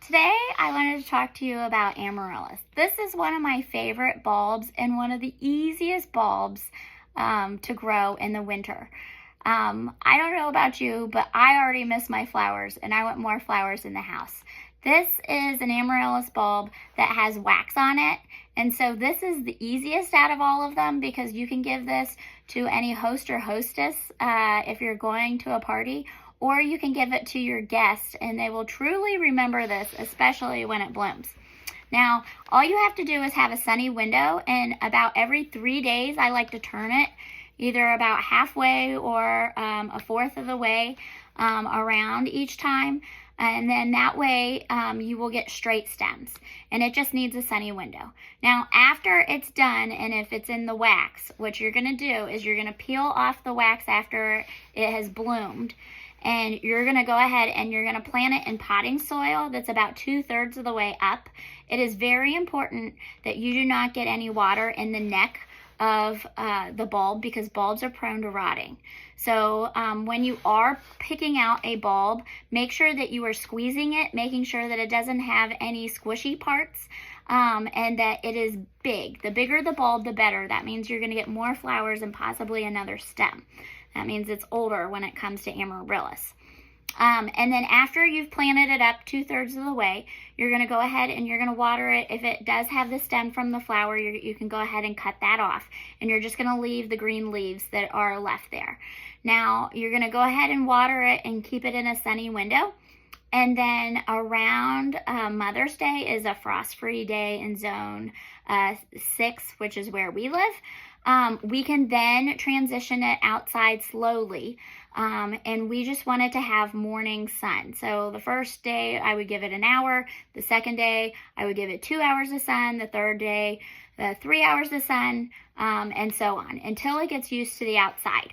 Today, I wanted to talk to you about Amaryllis. This is one of my favorite bulbs and one of the easiest bulbs to grow in the winter. I don't know about you, but I already miss my flowers and I want more flowers in the house. This is an Amaryllis bulb that has wax on it. And so this is the easiest out of all of them because you can give this to any host or hostess if you're going to a party, or you can give it to your guests and they will truly remember this, especially when it blooms. Now, all you have to do is have a sunny window, and about every 3 days, I like to turn it either about halfway or a fourth of the way around each time. And then that way you will get straight stems, and it just needs a sunny window. Now, after it's done, and if it's in the wax, what you're gonna do is you're gonna peel off the wax after it has bloomed, and you're gonna go ahead and you're gonna plant it in potting soil that's about 2/3 of the way up. It is very important that you do not get any water in the neck of the bulb because bulbs are prone to rotting. So when you are picking out a bulb, make sure that you are squeezing it, making sure that it doesn't have any squishy parts, and that it is big. The bigger the bulb, the better. That means you're gonna get more flowers and possibly another stem. That means it's older when it comes to Amaryllis. And then after you've planted it up 2/3 of the way, you're going to go ahead and you're going to water it. If it does have the stem from the flower, you can go ahead and cut that off. And you're just going to leave the green leaves that are left there. Now, you're going to go ahead and water it and keep it in a sunny window. And then around Mother's Day is a frost-free day in zone 6, which is where we live. We can then transition it outside slowly. And we just wanted to have morning sun. So the first day I would give it an hour. The second day I would give it 2 hours of sun. The third day, 3 hours of sun, and so on until it gets used to the outside.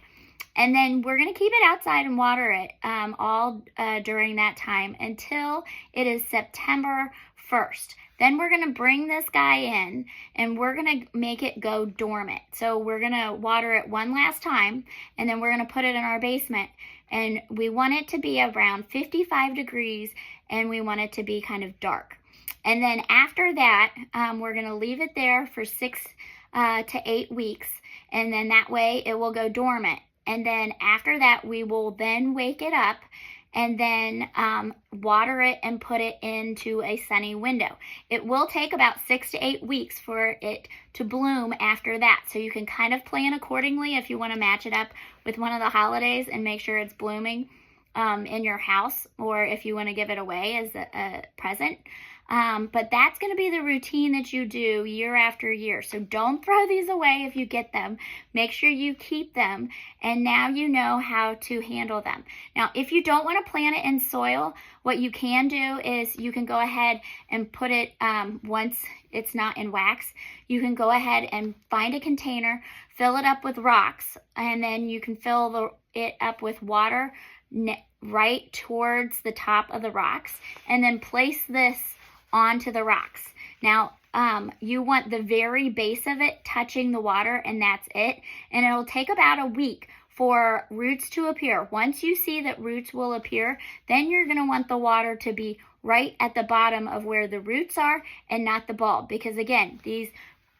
And then we're going to keep it outside and water it all during that time until it is September 1st. Then we're going to bring this guy in and we're going to make it go dormant. So we're going to water it one last time, and then we're going to put it in our basement. And we want it to be around 55 degrees, and we want it to be kind of dark. And then after that, we're going to leave it there for 6 to 8 weeks. And then that way it will go dormant. And then after that, we will then wake it up and then water it and put it into a sunny window. It will take about 6 to 8 weeks for it to bloom after that. So you can kind of plan accordingly if you want to match it up with one of the holidays and make sure it's blooming in your house, or if you want to give it away as a present. But that's going to be the routine that you do year after year. So don't throw these away if you get them. Make sure you keep them, and now you know how to handle them. Now, if you don't want to plant it in soil, what you can do is you can go ahead and put it, once it's not in wax, you can go ahead and find a container, fill it up with rocks, and then you can fill it up with water right towards the top of the rocks, and then place this onto the rocks. Now, you want the very base of it touching the water, and that's it. And it'll take about a week for roots to appear. Once you see that roots will appear, then you're going to want the water to be right at the bottom of where the roots are and not the bulb. Because again, these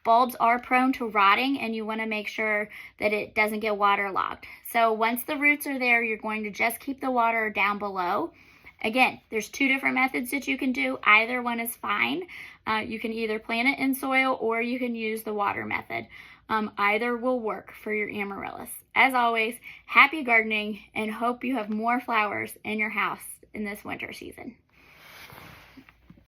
bulbs are prone to rotting, and you want to make sure that it doesn't get waterlogged. So once the roots are there, you're going to just keep the water down below. Again, there's 2 different methods that you can do. Either one is fine. You can either plant it in soil or you can use the water method. Either will work for your Amaryllis. As always, happy gardening, and hope you have more flowers in your house in this winter season.